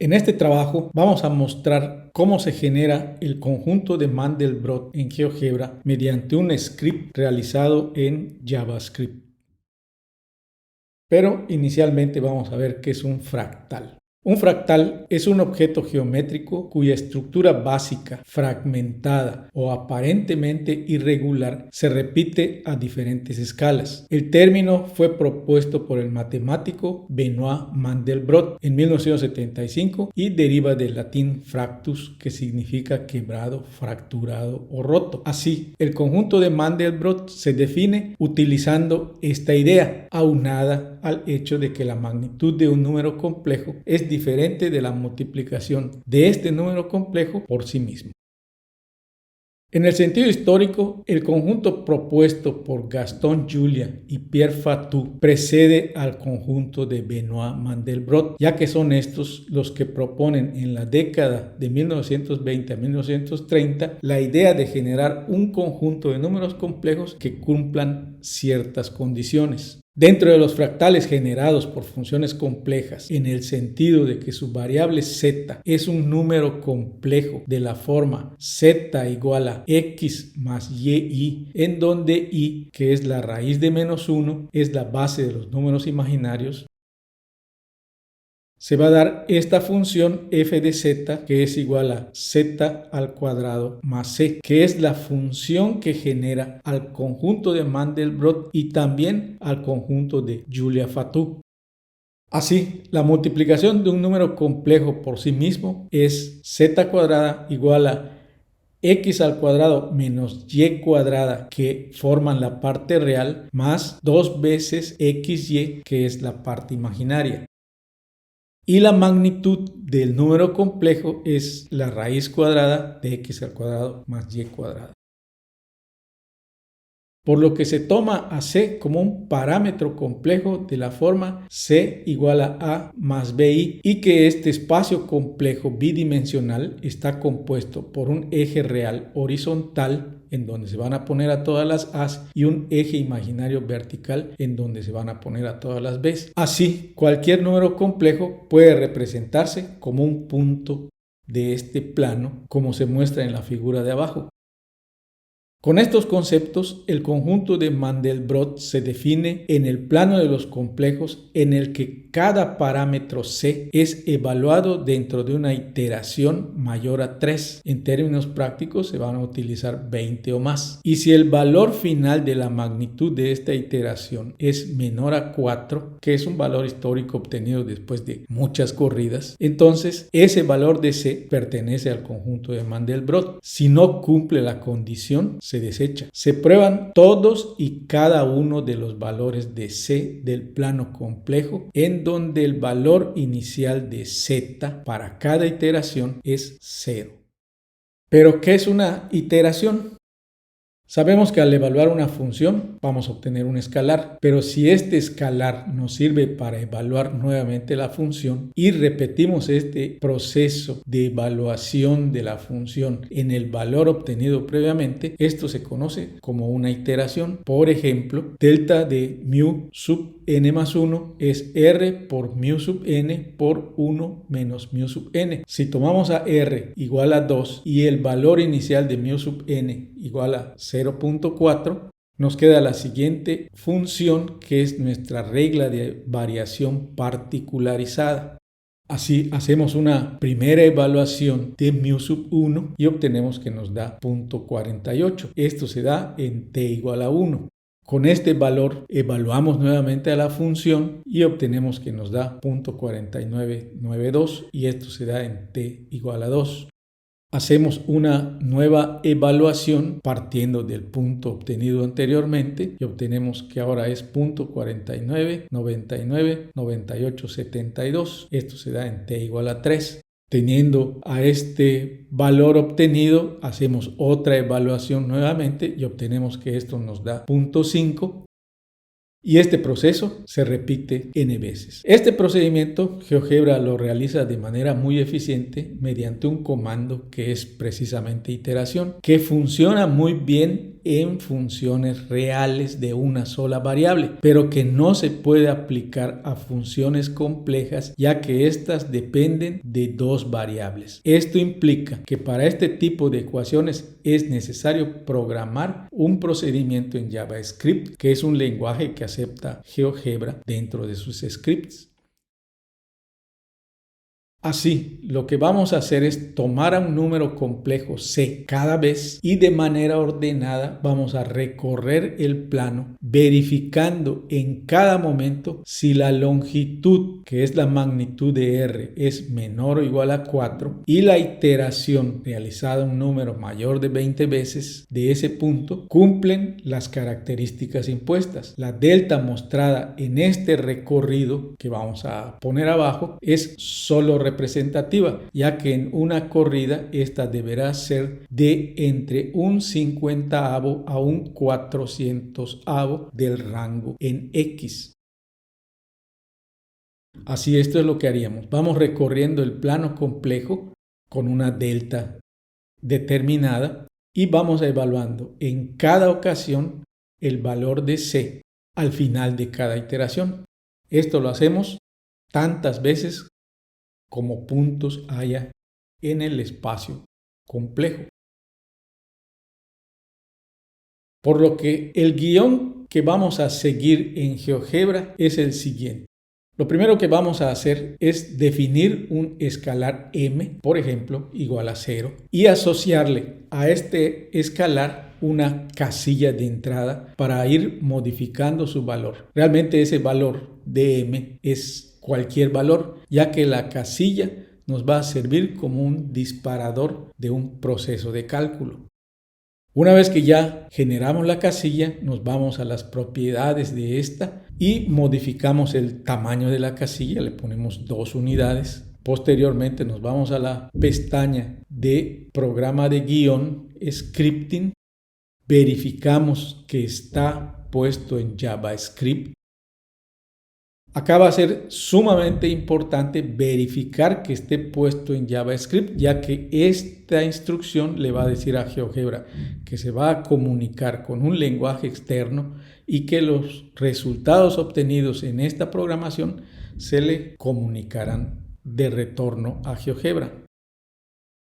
En este trabajo vamos a mostrar cómo se genera el conjunto de Mandelbrot en GeoGebra mediante un script realizado en JavaScript. Pero inicialmente vamos a ver qué es un fractal. Un fractal es un objeto geométrico cuya estructura básica, fragmentada o aparentemente irregular se repite a diferentes escalas. El término fue propuesto por el matemático Benoit Mandelbrot en 1975 y deriva del latín fractus, que significa quebrado, fracturado o roto. Así, el conjunto de Mandelbrot se define utilizando esta idea, aunada al hecho de que la magnitud de un número complejo es diferente de la multiplicación de este número complejo por sí mismo. En el sentido histórico, el conjunto propuesto por Gaston Julian y Pierre Fatou precede al conjunto de Benoit Mandelbrot, ya que son estos los que proponen en la década de 1920 a 1930 la idea de generar un conjunto de números complejos que cumplan ciertas condiciones. Dentro de los fractales generados por funciones complejas, en el sentido de que su variable z es un número complejo de la forma z igual a x más y, en donde y, que es la raíz de -1, es la base de los números imaginarios, se va a dar esta función f de z, que es igual a z al cuadrado más c, que es la función que genera al conjunto de Mandelbrot y también al conjunto de Julia-Fatou. Así, la multiplicación de un número complejo por sí mismo es z cuadrada igual a x al cuadrado menos y cuadrada, que forman la parte real, más 2 veces xy, que es la parte imaginaria. Y la magnitud del número complejo es la raíz cuadrada de x al cuadrado más y cuadrada. Por lo que se toma a c como un parámetro complejo de la forma c igual a más bi, y que este espacio complejo bidimensional está compuesto por un eje real horizontal en donde se van a poner a todas las a's y un eje imaginario vertical en donde se van a poner a todas las b's. Así, cualquier número complejo puede representarse como un punto de este plano, como se muestra en la figura de abajo. Con estos conceptos, el conjunto de Mandelbrot se define en el plano de los complejos, en el que cada parámetro c es evaluado dentro de una iteración mayor a 3. En términos prácticos se van a utilizar 20 o más. Y si el valor final de la magnitud de esta iteración es menor a 4, que es un valor histórico obtenido después de muchas corridas, entonces ese valor de c pertenece al conjunto de Mandelbrot. Si no cumple la condición, se desecha. Se prueban todos y cada uno de los valores de c del plano complejo, en donde el valor inicial de z para cada iteración es 0. ¿Pero qué es una iteración? Sabemos que al evaluar una función vamos a obtener un escalar, pero si este escalar nos sirve para evaluar nuevamente la función y repetimos este proceso de evaluación de la función en el valor obtenido previamente, esto se conoce como una iteración. Por ejemplo, delta de mu sub n más 1 es r por mu sub n por 1 menos mu sub n. Si tomamos a r igual a 2 y el valor inicial de mu sub n igual a 0.4, nos queda la siguiente función, que es nuestra regla de variación particularizada. Así hacemos una primera evaluación de mu sub 1 y obtenemos que nos da 0.48. Esto se da en t igual a 1. Con este valor evaluamos nuevamente a la función y obtenemos que nos da 0.4992 y esto se da en t igual a 2. Hacemos una nueva evaluación partiendo del punto obtenido anteriormente y obtenemos que ahora es 0.49999872. Esto se da en t igual a 3. Teniendo a este valor obtenido, hacemos otra evaluación nuevamente y obtenemos que esto nos da 0.5. Y este proceso se repite n veces. Este procedimiento GeoGebra lo realiza de manera muy eficiente mediante un comando que es precisamente iteración, que funciona muy bien en funciones reales de una sola variable, pero que no se puede aplicar a funciones complejas ya que éstas dependen de dos variables. Esto implica que para este tipo de ecuaciones es necesario programar un procedimiento en JavaScript, que es un lenguaje que acepta GeoGebra dentro de sus scripts. Así, lo que vamos a hacer es tomar a un número complejo C cada vez y de manera ordenada vamos a recorrer el plano verificando en cada momento si la longitud, que es la magnitud de R, es menor o igual a 4 y la iteración realizada un número mayor de 20 veces de ese punto cumplen las características impuestas. La delta mostrada en este recorrido que vamos a poner abajo es solo representativa, ya que en una corrida esta deberá ser de entre un 50avo a un 400avo del rango en X. Así, esto es lo que haríamos. Vamos recorriendo el plano complejo con una delta determinada y vamos evaluando en cada ocasión el valor de C al final de cada iteración. Esto lo hacemos tantas veces como puntos haya en el espacio complejo. Por lo que el guión que vamos a seguir en GeoGebra es el siguiente. Lo primero que vamos a hacer es definir un escalar m, por ejemplo, igual a 0, y asociarle a este escalar una casilla de entrada para ir modificando su valor. Realmente ese valor de m es cualquier valor, ya que la casilla nos va a servir como un disparador de un proceso de cálculo. Una vez que ya generamos la casilla, nos vamos a las propiedades de esta y modificamos el tamaño de la casilla, le ponemos 2 unidades. Posteriormente nos vamos a la pestaña de programa de guión, scripting, verificamos que está puesto en JavaScript. Acá va a ser sumamente importante verificar que esté puesto en JavaScript, ya que esta instrucción le va a decir a GeoGebra que se va a comunicar con un lenguaje externo y que los resultados obtenidos en esta programación se le comunicarán de retorno a GeoGebra.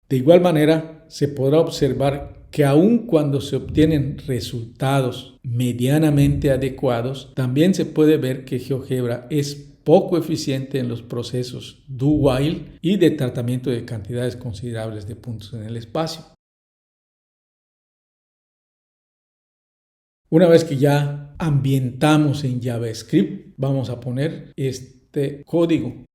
De igual manera, se podrá observar que aun cuando se obtienen resultados medianamente adecuados, también se puede ver que GeoGebra es poco eficiente en los procesos do-while y de tratamiento de cantidades considerables de puntos en el espacio. Una vez que ya ambientamos en JavaScript, vamos a poner este código,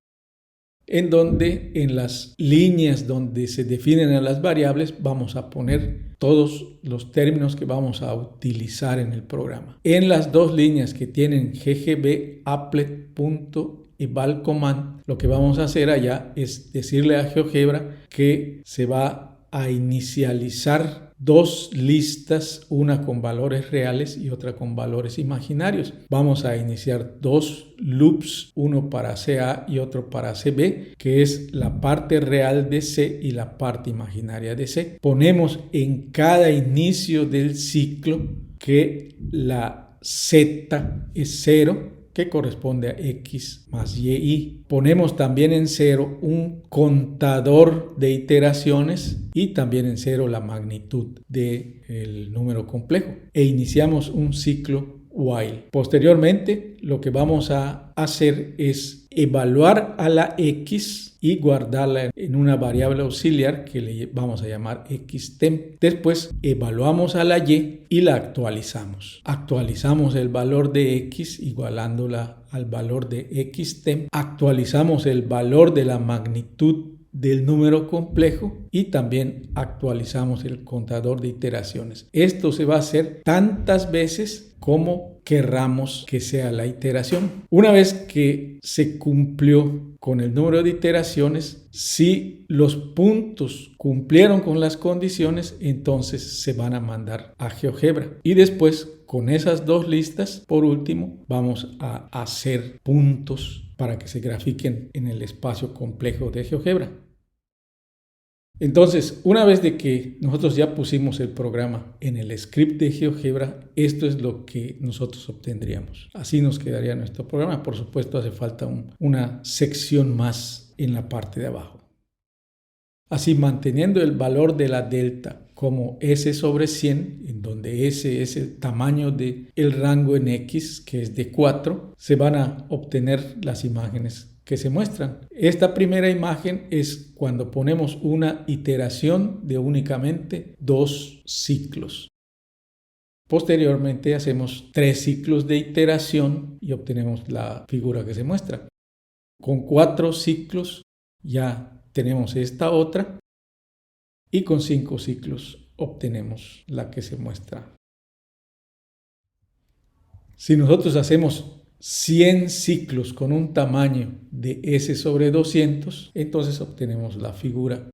en donde en las líneas donde se definen a las variables vamos a poner todos los términos que vamos a utilizar en el programa. En las dos líneas que tienen ggbapplet.evalcommand, lo que vamos a hacer allá es decirle a GeoGebra que se va a inicializar dos listas, una con valores reales y otra con valores imaginarios. Vamos a iniciar dos loops, uno para CA y otro para CB, que es la parte real de C y la parte imaginaria de C. Ponemos en cada inicio del ciclo que la Z es 0, que corresponde a X más Y. Ponemos también en 0 un contador de iteraciones y también en 0 la magnitud del número complejo. E iniciamos un ciclo while. Posteriormente, lo que vamos a hacer es evaluar a la X y guardarla en una variable auxiliar que le vamos a llamar xtemp. Después evaluamos a la Y y la actualizamos. Actualizamos el valor de X igualándola al valor de xtemp. Actualizamos el valor de la magnitud del número complejo y también actualizamos el contador de iteraciones. Esto se va a hacer tantas veces como querramos que sea la iteración. Una vez que se cumplió con el número de iteraciones, si los puntos cumplieron con las condiciones, entonces se van a mandar a GeoGebra. Y después, con esas dos listas, por último, vamos a hacer puntos para que se grafiquen en el espacio complejo de GeoGebra. Entonces, una vez de que nosotros ya pusimos el programa en el script de GeoGebra, esto es lo que nosotros obtendríamos. Así nos quedaría nuestro programa. Por supuesto, hace falta una sección más en la parte de abajo. Así, manteniendo el valor de la delta como S sobre 100, en donde S es el tamaño del rango en X, que es de 4, se van a obtener las imágenes que se muestran. Esta primera imagen es cuando ponemos una iteración de únicamente 2 ciclos. Posteriormente hacemos 3 ciclos de iteración y obtenemos la figura que se muestra. Con 4 ciclos ya tenemos esta otra y con 5 ciclos obtenemos la que se muestra. Si nosotros hacemos 100 ciclos con un tamaño de S sobre 200, entonces obtenemos la figura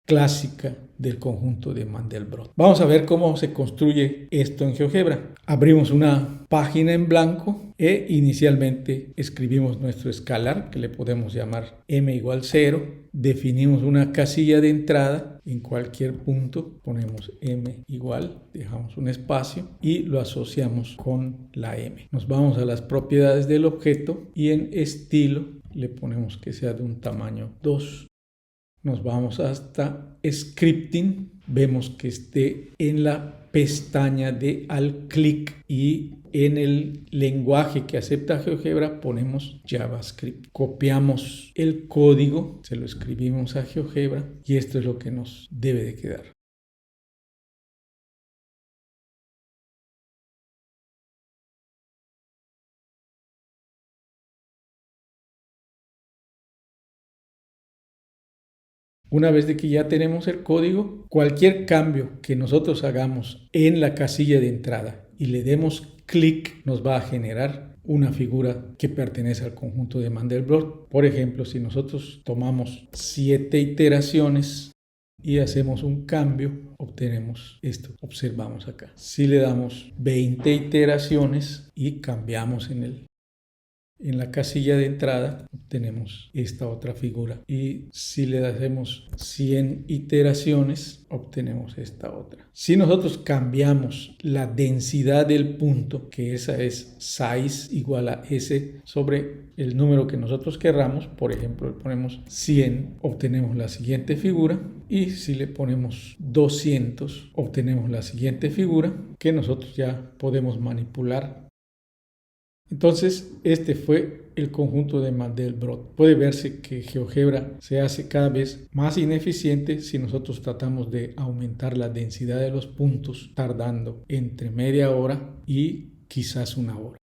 clásica del conjunto de Mandelbrot. Vamos a ver cómo se construye esto en GeoGebra. Abrimos una página en blanco e inicialmente escribimos nuestro escalar, que le podemos llamar m igual 0. Definimos una casilla de entrada. En cualquier punto ponemos m igual, dejamos un espacio y lo asociamos con la m. Nos vamos a las propiedades del objeto y en estilo le ponemos que sea de un tamaño 2. Nos vamos hasta Scripting, vemos que esté en la pestaña de al clic y en el lenguaje que acepta GeoGebra ponemos JavaScript. Copiamos el código, se lo escribimos a GeoGebra y esto es lo que nos debe de quedar. Una vez de que ya tenemos el código, cualquier cambio que nosotros hagamos en la casilla de entrada y le demos clic, nos va a generar una figura que pertenece al conjunto de Mandelbrot. Por ejemplo, si nosotros tomamos 7 iteraciones y hacemos un cambio, obtenemos esto. Observamos acá. Si le damos 20 iteraciones y cambiamos en la casilla de entrada, obtenemos esta otra figura. Y si le hacemos 100 iteraciones, obtenemos esta otra. Si nosotros cambiamos la densidad del punto, que esa es size igual a S sobre el número que nosotros querramos, por ejemplo, le ponemos 100, obtenemos la siguiente figura. Y si le ponemos 200, obtenemos la siguiente figura que nosotros ya podemos manipular. Entonces, este fue el conjunto de Mandelbrot. Puede verse que GeoGebra se hace cada vez más ineficiente si nosotros tratamos de aumentar la densidad de los puntos tardando entre media hora y quizás una hora.